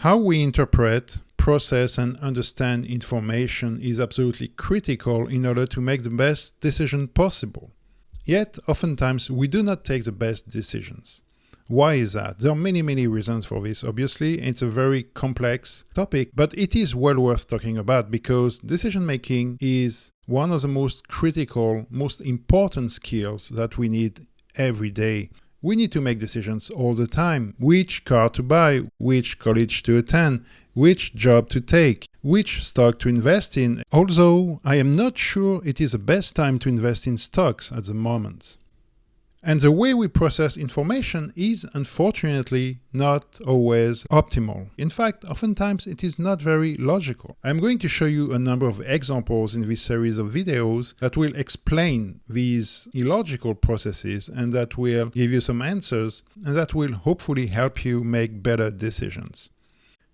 How we interpret, process, and understand information is absolutely critical in order to make the best decision possible. Yet, oftentimes, we do not take the best decisions. Why is that? There are many reasons for this. Obviously, it's a very complex topic, but it is well worth talking about because decision making is one of the most critical, most important skills that we need every day. We need to make decisions all the time. Which car to buy, which college to attend, which job to take, which stock to invest in, although I am not sure it is the best time to invest in stocks at the moment. And the way we process information is unfortunately not always optimal. In fact, oftentimes it is not very logical. I'm going to show you a number of examples in this series of videos that will explain these illogical processes and that will give you some answers and that will hopefully help you make better decisions.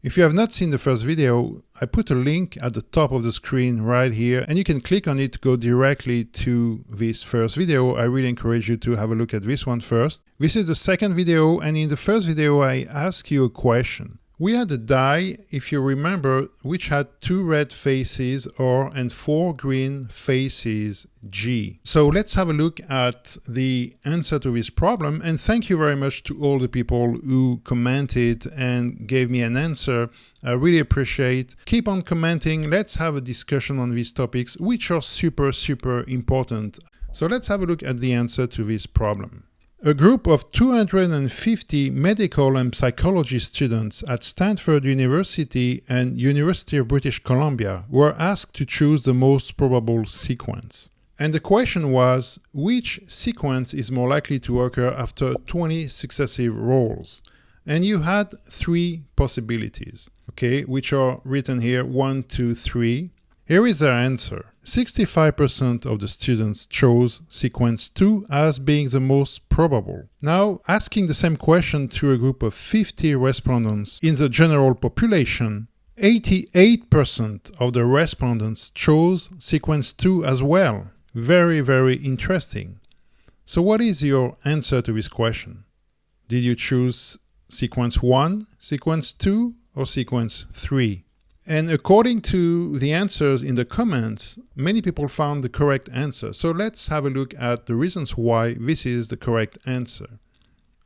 If you have not seen the first video, I put a link at the top of the screen right here and you can click on it to go directly to this first video. I really encourage you to have a look at this one first. This is the second video, and in the first video I ask you a question. We had a die, if you remember, which had 2 red faces R and 4 green faces G. So let's have a look at the answer to this problem, and thank you very much to all the people who commented and gave me an answer. I really appreciate. Keep on commenting. Let's have a discussion on these topics, which are super important. So let's have a look at the answer to this problem. A group of 250 medical and psychology students at Stanford University and University of British Columbia were asked to choose the most probable sequence. And the question was, which sequence is more likely to occur after 20 successive rolls? And you had 3 possibilities, okay, which are written here, 1, 2, 3. Here is their answer. 65% of the students chose sequence 2 as being the most probable. Now, asking the same question to a group of 50 respondents in the general population, 88% of the respondents chose sequence 2 as well. Very interesting. So what is your answer to this question? Did you choose sequence 1, sequence 2, or sequence 3? And according to the answers in the comments, many people found the correct answer. So let's have a look at the reasons why this is the correct answer.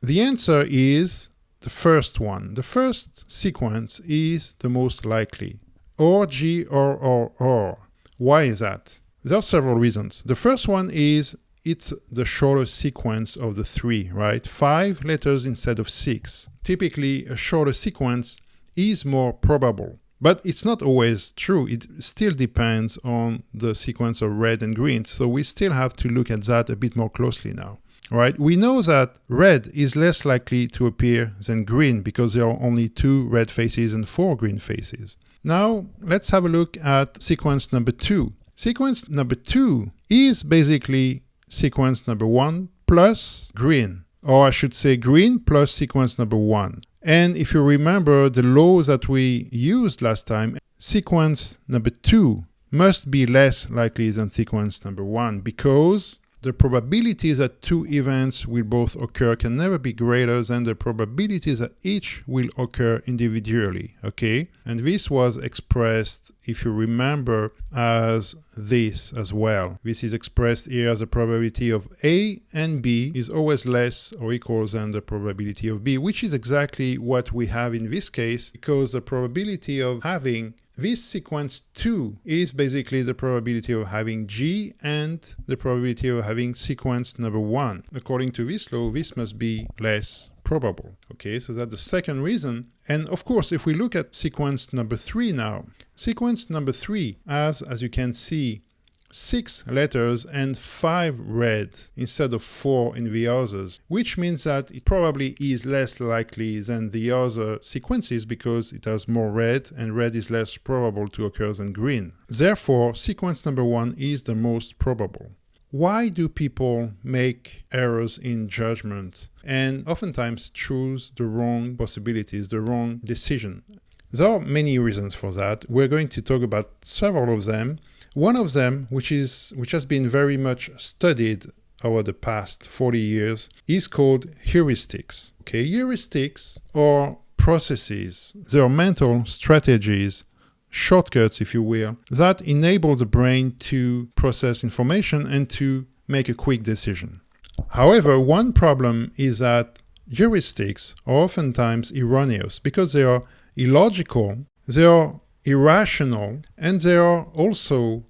The answer is the first one. The first sequence is the most likely. Or, G, or. Why is that? There are several reasons. The first one is it's the shorter sequence of the 3, right? 5 letters instead of 6. Typically, a shorter sequence is more probable. But it's not always true. It still depends on the sequence of red and green. So we still have to look at that a bit more closely now. Right? We know that red is less likely to appear than green because there are only 2 red faces and 4 green faces. Now let's have a look at sequence number 2. Sequence number 2 is basically sequence number 1 plus green. Or I should say green plus sequence number 1. And if you remember the laws that we used last time, sequence number 2 must be less likely than sequence number 1 because the probability that 2 events will both occur can never be greater than the probability that each will occur individually, okay? And this was expressed, if you remember, as this as well. This is expressed here as the probability of A and B is always less or equal than the probability of B, which is exactly what we have in this case, because the probability of having this sequence 2 is basically the probability of having G and the probability of having sequence number 1. According to this law, this must be less probable. Okay, so that's the second reason. And of course, if we look at sequence number 3 now, sequence number 3 has, as you can see, 6 letters and 5 red instead of 4 in the others, which means that it probably is less likely than the other sequences because it has more red, and red is less probable to occur than green. Therefore, sequence number 1 is the most probable. Why do people make errors in judgment and oftentimes choose the wrong possibilities, the wrong decision? There are many reasons for that. We're going to talk about several of them. One of them, which has been very much studied over the past 40 years, is called heuristics. Okay, heuristics are processes, they are mental strategies, shortcuts, if you will, that enable the brain to process information and to make a quick decision. However, one problem is that heuristics are oftentimes erroneous because they are illogical, they are irrational, and they are also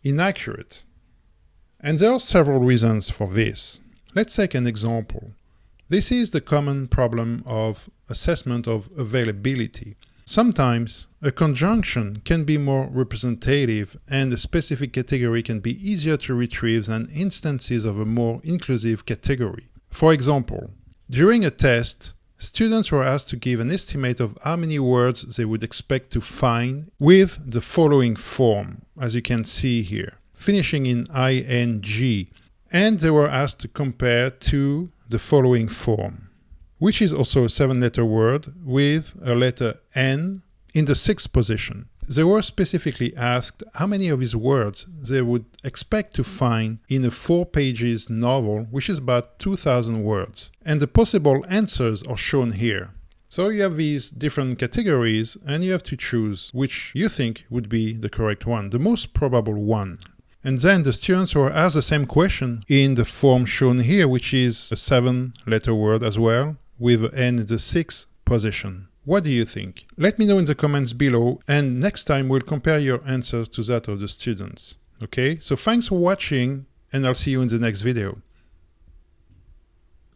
inaccurate. And there are several reasons for this. Let's take an example. This is the common problem of assessment of availability. Sometimes a conjunction can be more representative and a specific category can be easier to retrieve than instances of a more inclusive category. For example, during a test, students were asked to give an estimate of how many words they would expect to find with the following form, as you can see here, finishing in ing, and they were asked to compare to the following form, which is also a 7-letter word with a letter N in the 6th position. They were specifically asked how many of these words they would expect to find in a 4-page novel, which is about 2,000 words. And the possible answers are shown here. So you have these different categories and you have to choose which you think would be the correct one, the most probable one. And then the students were asked the same question in the form shown here, which is a 7-letter word as well, with N in the 6th position. What do you think? Let me know in the comments below, and next time we'll compare your answers to that of the students. Okay, so thanks for watching, and I'll see you in the next video.